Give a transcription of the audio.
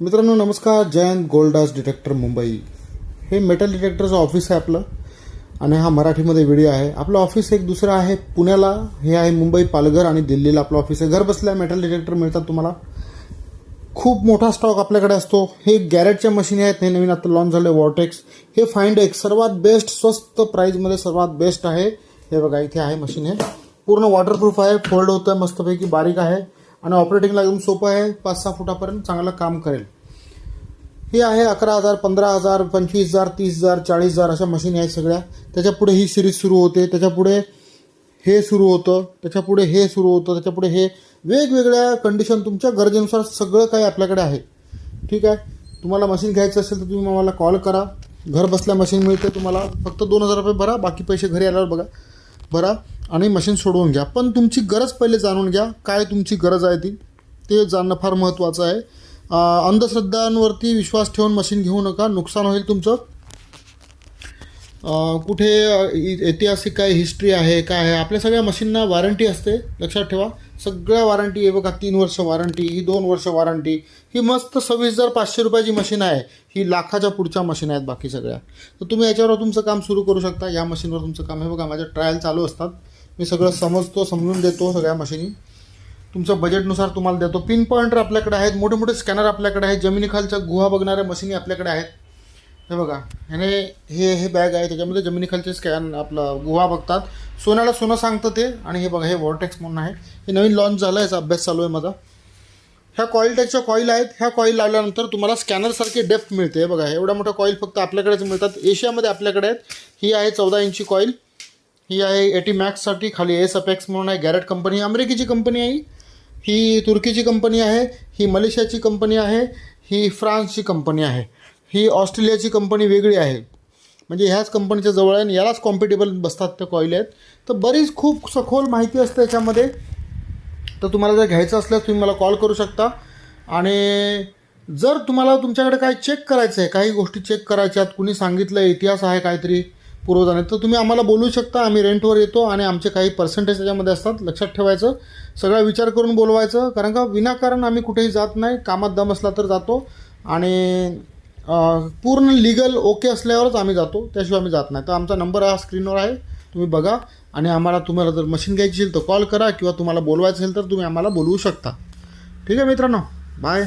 मित्रांनो नमस्कार. जयंत गोल्डास डिटेक्टर मुंबई हे मेटल डिटेक्टरचं ऑफिस आहे आपलं आणि हा मराठीमध्ये व्हिडिओ आहे. आपलं ऑफिस एक दुसरं आहे पुण्याला, हे आहे मुंबई, पालघर आणि दिल्लीला आपलं ऑफिस आहे. घर बसल्या मेटल डिटेक्टर मिळतात तुम्हाला. खूप मोठा स्टॉक आपल्याकडे असतो. हे गॅरेटच्या मशीन आहेत, हे नवीन आता लॉन्च झाले वॉर्टेक्स. हे फाइंड एक्स सर्वात बेस्ट, स्वस्त प्राईजमध्ये सर्वात बेस्ट आहे. हे बघा इथे आहे मशीन. हे पूर्ण वॉटरप्रूफ आहे, फोल्ड होतं मस्तपैकी, बारीक आहे आणि ऑपरेटिंगला एकदम सोपं आहे. 5-6 फुटापर्यंत चांगलं काम करेल. हे आहे 11,000, 15,000, 25,000, 30,000, 40,000 अशा मशीन आहेत सगळ्या. त्याच्यापुढे ही सिरीज सुरू होते, त्याच्यापुढे हे सुरू होतं, त्याच्यापुढे हे सुरू होतं, त्याच्यापुढे हे. वेगवेगळ्या कंडिशन तुमच्या गरजेनुसार सगळं काही आपल्याकडे आहे. ठीक आहे. तुम्हाला मशीन घ्यायचं असेल तर तुम्ही मला कॉल करा. घर बसल्या मशीन मिळते तुम्हाला. फक्त 2,000 रुपये भरा, बाकी पैसे घरी आल्यावर भरा आणि मशीन सोडवून घ्या. पण तुमची गरज पहिले जाणून घ्या, काय तुमची गरज आहे ते जाणणं फार महत्त्वाचं आहे. अंधश्रद्धांवरती विश्वास ठेवून मशीन घेऊ नका, नुकसान होईल तुमचं. कुठे ऐतिहासिक काय हिस्ट्री आहे काय आहे, आपल्या सगळ्या मशीनना वॉरंटी असते, लक्षात ठेवा. सगळ्या वॉरंटी आहे बघा. 3 वर्ष वॉरंटी, ही 2 वर्ष वॉरंटी. ही मस्त 26,500 रुपयाची मशीन आहे. ही लाखाच्या पुढच्या मशीन आहेत बाकी सगळ्या. तर तुम्ही याच्यावर तुमचं काम सुरू करू शकता. या मशीनवर तुमचं काम. हे बघा माझ्या ट्रायल चालू असतात. मी सगळं समजून देतो सगळ्या मशीनी. तुमच्या बजेटनुसार तुम्हाला देतो. पिन पॉइंटर आपल्याकडे आहेत, मोठे मोठे स्कॅनर आपल्याकडे आहेत, जमिनीखालच्या गुहा बघणाऱ्या मशीनी आपल्याकडे आहेत. हे बघा, ह्याने हे बॅग आहे, त्याच्यामध्ये जमिनीखालचे स्कॅन आपलं गुहा बघतात. सोन्याला सोनं सांगतं ते. आणि हे बघा, हे वॉर्टेक्स म्हणून आहे, हे नवीन लॉन्च झालं, याचा अभ्यास चालू आहे माझा. ह्या कॉईल टाईपच्या कॉईल आहेत. ह्या कॉईल लावल्यानंतर तुम्हाला स्कॅनरसारखी डेप्थ मिळते. हे बघा, एवढ्या मोठ्या कॉईल फक्त आपल्याकडेच मिळतात. एशियामध्ये आपल्याकडे आहेत. ही आहे 14 इंची कॉईल. ही आहे 80 मॅक्ससाठी. खाली एस अपेक्स म्हणून आहे, गॅरेट कंपनी, अमेरिकेची कंपनी आहे. ही तुर्कीची कंपनी आहे. ही मलेशियाची कंपनी आहे. ही फ्रान्सची कंपनी आहे. ही ऑस्ट्रेलियाची कंपनी वेगळी आहे. म्हणजे ह्याच कंपनीच्या जवळ आहे आणि यालाच कॉम्पिटेबल बसतात त्या कॉईल आहेत. तर बरीच खूप सखोल माहिती असते याच्यामध्ये. तर तुम्हाला जर घ्यायचं असल्यास तुम्ही मला कॉल करू शकता. आणि जर तुम्हाला तुमच्याकडे काय चेक करायचं आहे, काही गोष्टी चेक करायच्यात, कुणी सांगितलं इतिहास आहे काहीतरी पूर्वजाने, तर तुम्ही आम्हाला बोलू शकता. आम्ही रेंटवर येतो आणि आमचे काही पर्सेंटेज त्याच्यामध्ये असतात. लक्षात ठेवायचं, सगळा विचार करून बोलवायचं. कारण का विनाकारण आम्ही कुठेही जात नाही. कामात दम असला तर जातो आणि पूर्ण लिगल ओके असल्यावरच आम्ही जातो, त्याशिवाय आम्ही जात नाही. तर आमचा नंबर हा स्क्रीनवर आहे, तुम्ही बघा. आणि तुम्हाला जर मशीन घ्यायची असेल तर कॉल करा, किंवा तुम्हाला बोलवायचं असेल तर तुम्ही आम्हाला बोलवू शकता. ठीक आहे मित्रांनो, बाय.